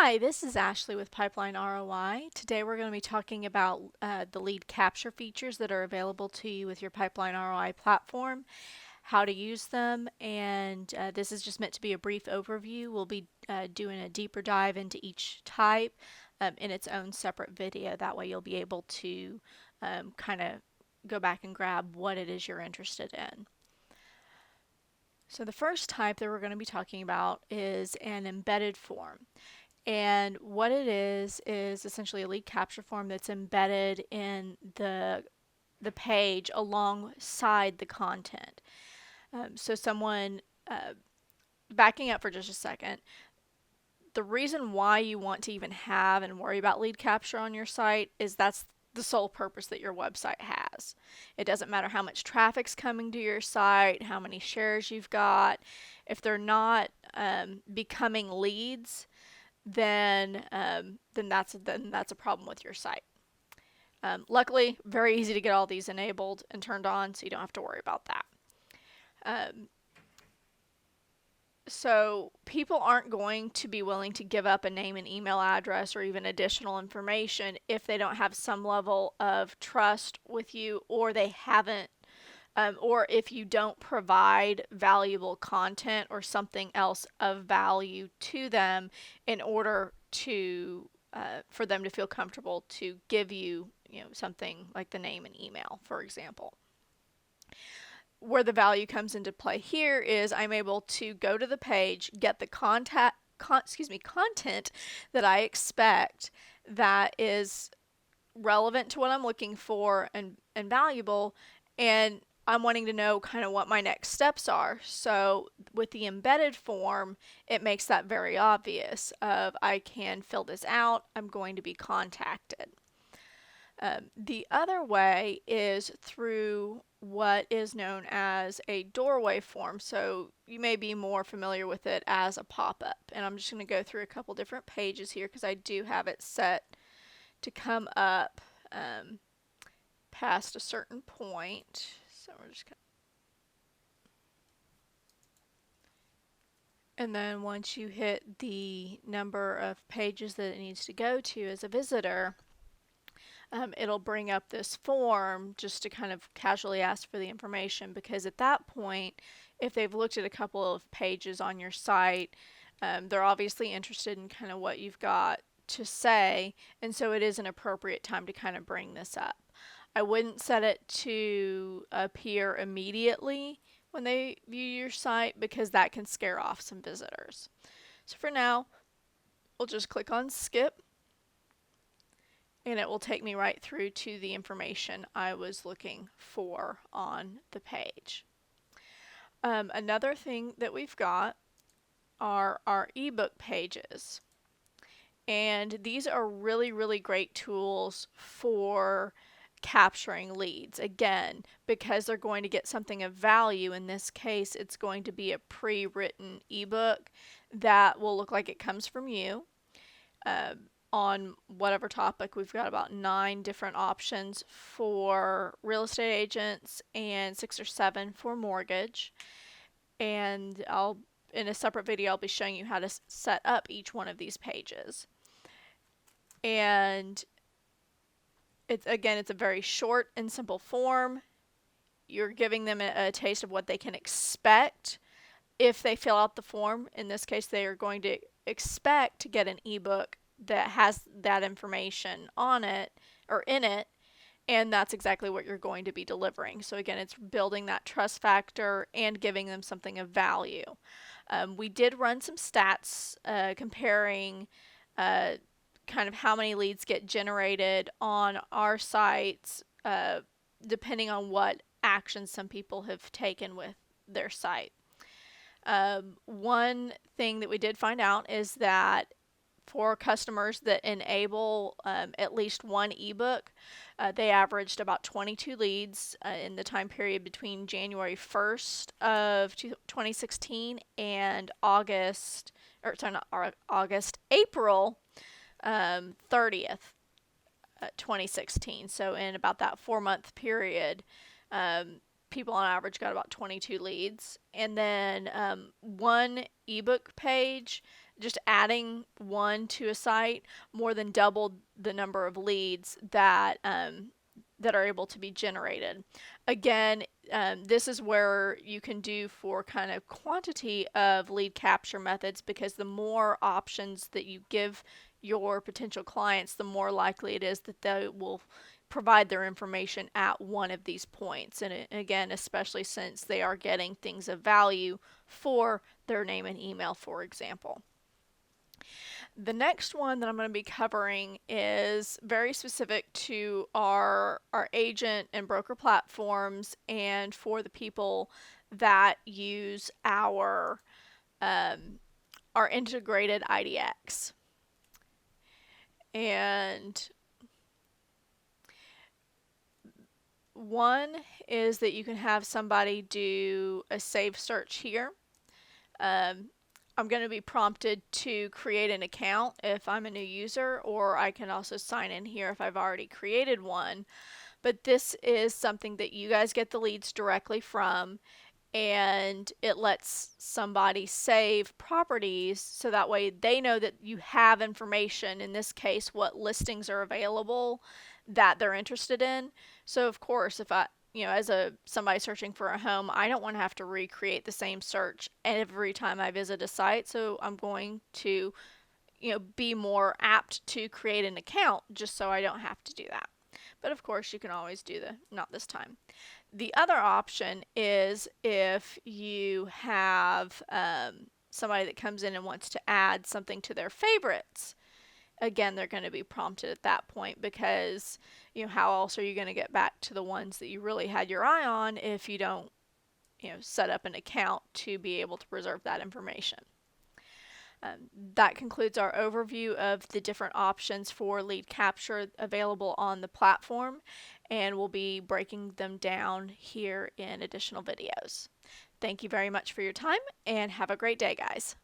Hi, this is Ashley with Pipeline ROI. Today we're going to be talking about the lead capture features that are available to you with your Pipeline ROI platform, how to use them, and this is just meant to be a brief overview. We'll be doing a deeper dive into each type in its own separate video. That way you'll be able to kind of go back and grab what it is you're interested in. So the first type that we're going to be talking about is an embedded form. And what it is essentially a lead capture form that's embedded in the page alongside the content. So someone, backing up for just a second, the reason why you want to even have and worry about lead capture on your site is that's the sole purpose that your website has. It doesn't matter how much traffic's coming to your site, how many shares you've got. If they're not becoming leads, then that's a problem with your site. Luckily, very easy to get all these enabled and turned on, so you don't have to worry about that. So people aren't going to be willing to give up a name and email address or even additional information if they don't have some level of trust with you, or they haven't, or if you don't provide valuable content or something else of value to them in order to for them to feel comfortable to give you, something like the name and email, for example. Where the value comes into play here is I'm able to go to the page, get the content that I expect that is relevant to what I'm looking for and valuable, and I'm wanting to know kind of what my next steps are. So with the embedded form, it makes that very obvious of I can fill this out, I'm going to be contacted. The other way is through what is known as a doorway form. So you may be more familiar with it as a pop-up. And I'm just going to go through a couple different pages here because I do have it set to come up past a certain point. So we're just going to... And then once you hit the number of pages that it needs to go to as a visitor, it'll bring up this form just to kind of casually ask for the information, because at that point, if they've looked at a couple of pages on your site, they're obviously interested in kind of what you've got to say, and so it is an appropriate time to kind of bring this up. I wouldn't set it to appear immediately when they view your site, because that can scare off some visitors. So for now, we'll just click on skip, and it will take me right through to the information I was looking for on the page. Another thing that we've got are our ebook pages. And these are really, really great tools for capturing leads. Again, because they're going to get something of value. In this case, it's going to be a pre-written ebook that will look like it comes from you. On whatever topic, we've got about 9 different options for real estate agents and 6 or 7 for mortgage. And in a separate video, I'll be showing you how to set up each one of these pages. And it's a very short and simple form. You're giving them a taste of what they can expect if they fill out the form. In this case, they are going to expect to get an ebook that has that information on it or in it, and that's exactly what you're going to be delivering. So again, it's building that trust factor and giving them something of value. We did run some stats comparing kind of how many leads get generated on our sites depending on what actions some people have taken with their site. One thing that we did find out is that for customers that enable at least one ebook, they averaged about 22 leads in the time period between January 1st of 2016 and April 30th, 2016. So in about that 4-month period, people on average got about 22 leads. And then one ebook page, just adding one to a site, more than doubled the number of leads that that are able to be generated. Again, this is where you can do for kind of quantity of lead capture methods, because the more options that you give your potential clients, the more likely it is that they will provide their information at one of these points. And again, especially since they are getting things of value for their name and email, for example. The next one that I'm going to be covering is very specific to our agent and broker platforms, and for the people that use our integrated IDX. And one is that you can have somebody do a save search here. I'm going to be prompted to create an account if I'm a new user, or I can also sign in here if I've already created one. But this is something that you guys get the leads directly from, and it lets somebody save properties so that way they know that you have information, in this case what listings are available that they're interested in. So of course, if I, as somebody searching for a home, I don't want to have to recreate the same search every time I visit a site. So I'm going to, be more apt to create an account just so I don't have to do that. But of course, you can always do the not this time. The other option is if you have somebody that comes in and wants to add something to their favorites. Again, they're going to be prompted at that point, because how else are you going to get back to the ones that you really had your eye on if you don't set up an account to be able to preserve that information. That concludes our overview of the different options for lead capture available on the platform, and we'll be breaking them down here in additional videos. Thank you very much for your time, and have a great day, guys.